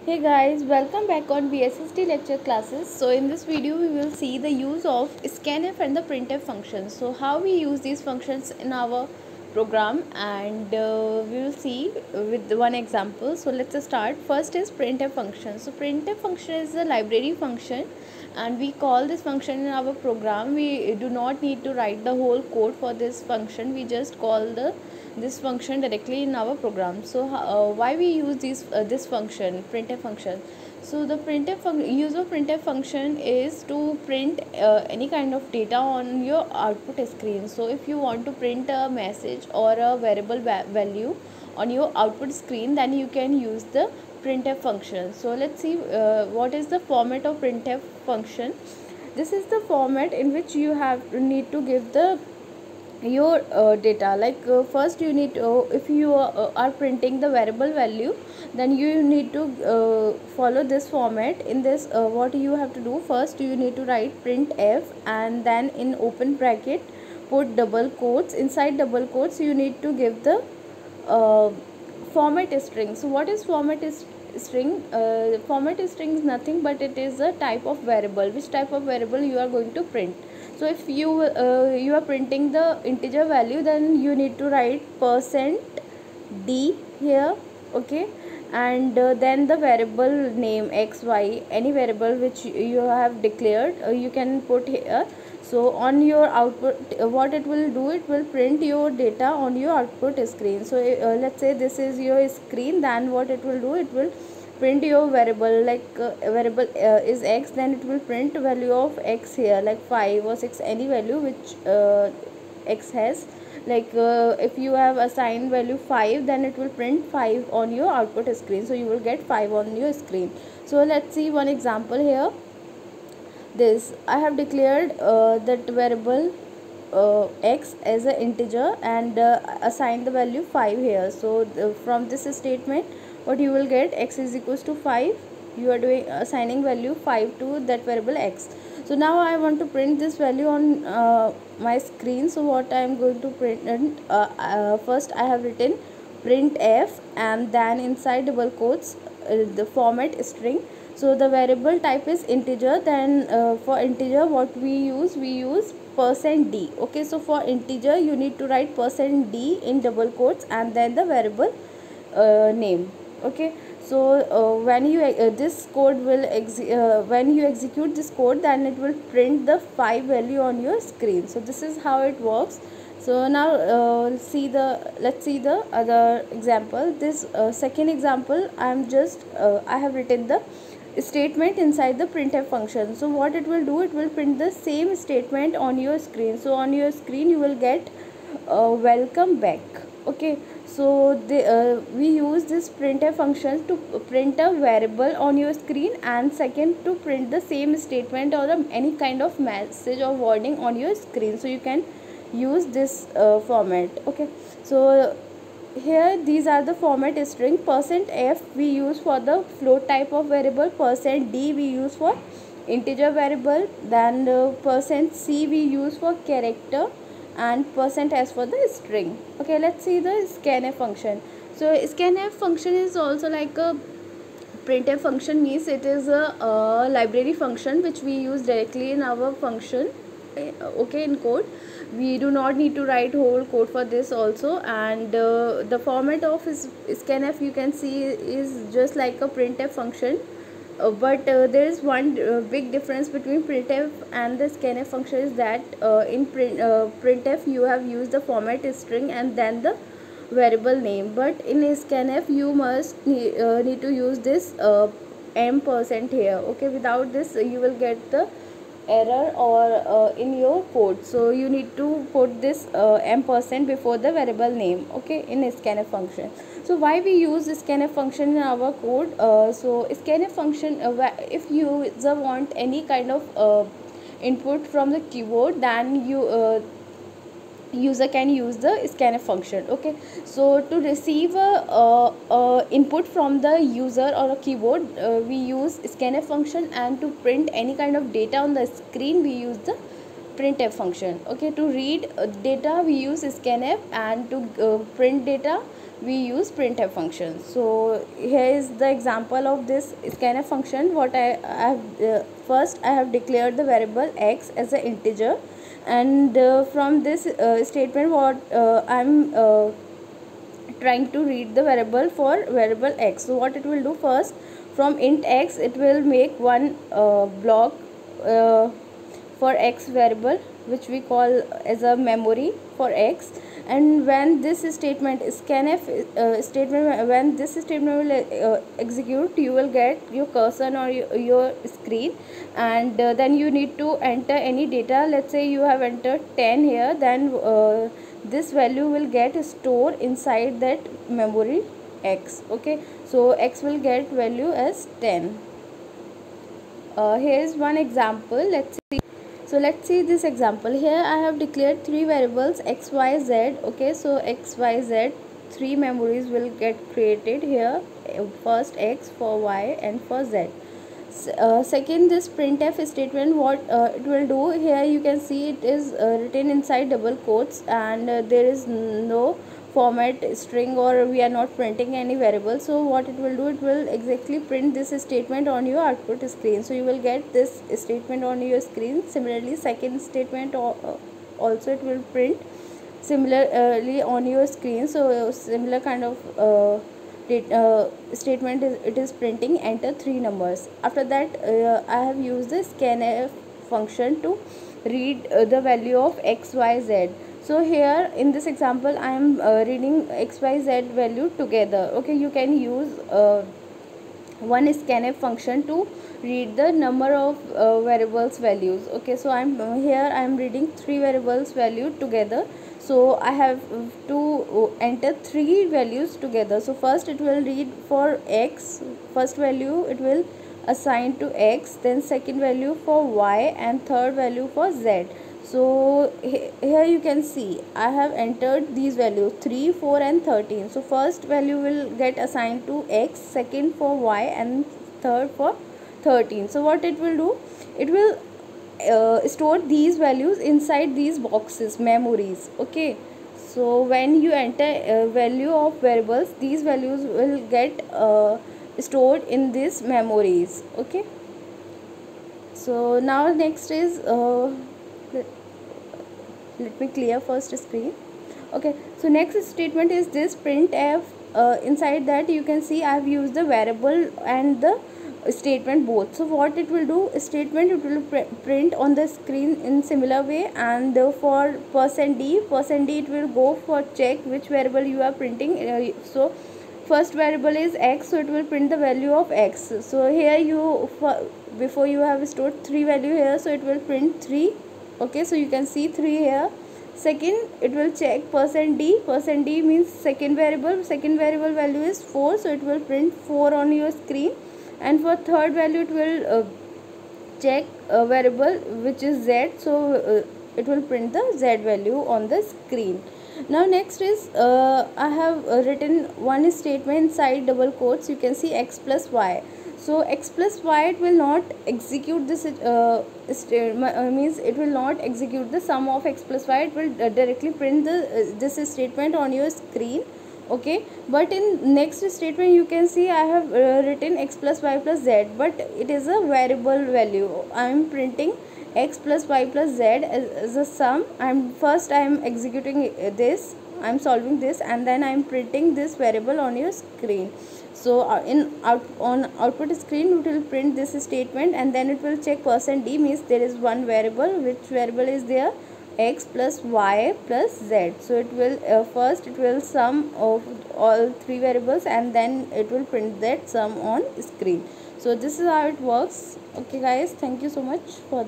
Hey guys, welcome back on BSST lecture classes. So in this video we will see the use of scanf and the printf functions. So how we use these functions in our program, and we will see with one example. So let's start. First is printf function. So printf function is a library function and we call this function in our program. We do not need to write the whole code for this function. We just call this function directly in our program. So why we use this function, printf function? So the use of printf function is to print any kind of data on your output screen. So if you want to print a message or a variable value on your output screen, then you can use the printf function. So let's see what is the format of printf function. This is the format in which you need to give the your data. Like first you need if you are printing the variable value, then you need to follow this format. In this what you have to do, first you need to write printf and then in open bracket put double quotes. Inside double quotes you need to give the uh, format string. So what is string? Format string is nothing but it is a type of variable. Which type of variable you are going to print? So if you are printing the integer value, then you need to write %d here, okay, and then the variable name x, y, any variable which you have declared, you can put here. So on your output, what it will do, it will print your data on your output screen. So let's say this is your screen, then what it will do, it will print your variable. Like variable is x, then it will print value of x here, like 5 or 6, any value which x has. Like if you have assigned value 5, then it will print 5 on your output screen, so you will get 5 on your screen. So let's see one example here. This I have declared that variable x as an integer and assign the value 5 here. So from this statement what you will get, x is equals to 5. You are doing assigning value 5 to that variable x. So now I want to print this value on my screen. So what I am going to print, first I have written printf and then inside double quotes the format string. So the variable type is integer. Then for integer what we use %d. okay, so for integer you need to write %d in double quotes and then the variable name. Okay, so when you this code will when you execute this code, then it will print the 5 value on your screen. So this is how it works. So now let's see the other example. This second example, I have written the statement inside the printf function. So what it will do, it will print the same statement on your screen. So on your screen you will get welcome back. Okay, so we use this printf function to print a variable on your screen, and second to print the same statement or any kind of message or wording on your screen. So you can use this format. Okay, so here these are the format string. %f we use for the float type of variable, %d we use for integer variable, then %c we use for character, and %s for the string. Okay, let's see the scanf function. So scanf function is also like a printf function, means it is a library function which we use directly in our function. Okay, in code we do not need to write whole code for this also. And the format of scanf, you can see, is just like a printf function. But there is one big difference between printf and the scanf function, is that in printf you have used the format string and then the variable name, but in scanf you must need to use this %, here. Okay, without this you will get the error or in your code. So you need to put this %, before the variable name. Okay, in scanf function. So why we use scanf function in our code? So scanf function, if user want any kind of input from the keyboard, then user can use the scanf function. Okay, so to receive a input from the user or a keyboard, we use scanf function, and to print any kind of data on the screen we use the printf function. Okay, to read data we use scanf, and to print data we use printf function. So here is the example of this scanf function. What I have first I have declared the variable x as an integer, and from this statement what I'm trying to read the variable for variable x. So what it will do, first from int x it will make one block uh, for x variable, which we call as a memory for x. And when this statement scanf statement, when this statement will execute, you will get your cursor on your screen, and then you need to enter any data. Let's say you have entered 10 here, then this value will get stored inside that memory x. Okay, so x will get value as 10. Here is one example. Let's see. So let's see this example. Here I have declared three variables x, y, z. Okay, so x, y, z, three memories will get created here. First x, for y, and for z. Second, this printf statement, what it will do, here you can see it is written inside double quotes, and there is no format string, or we are not printing any variable. So what it will do, it will exactly print this statement on your output screen. So you will get this statement on your screen. Similarly, second statement also it will print similarly on your screen. So similar kind of statement it is printing enter three numbers. After that I have used the scanf function to read the value of x, y, z. So here in this example I am reading x, y, z value together. Okay, you can use one scanf function to read the number of variables values. Okay, so I'm here I am reading three variables value together. So I have to enter three values together. So first it will read for x, first value it will assign to x, then second value for y, and third value for z. So here you can see I have entered these values 3, 4 and 13. So first value will get assigned to x, second for y, and third for 13. So what it will do, it will store these values inside these boxes, memories. Okay, so when you enter value of variables, these values will get stored in these memories. Okay, so now next is let me clear first screen. Okay, so next statement is this printf. Inside that you can see I have used the variable and the statement both. So what it will do, statement it will print on the screen in similar way, and for %d it will go for check which variable you are printing. So first variable is x, so it will print the value of x. So here you before you have stored three value here, so it will print 3. Okay, so you can see 3 here. Second, it will check %d. %d means second variable value is 4, so it will print 4 on your screen. And for third value it will check a variable which is z, so it will print the z value on the screen. Now next is I have written one statement inside double quotes. You can see x plus y. So x plus y, it will not execute this means it will not execute the sum of x plus y. It will directly print the this statement on your screen. Okay, but in next statement you can see I have written x plus y plus z, but it is a variable value. I am printing x plus y plus z as a sum. I am executing this, I am solving this, and then I am printing this variable on your screen. So on output screen it will print this statement, and then it will check %d means there is one variable. Which variable is there? X plus y plus z. So it will first it will sum of all three variables, and then it will print that sum on screen. So this is how it works. Okay guys, thank you so much for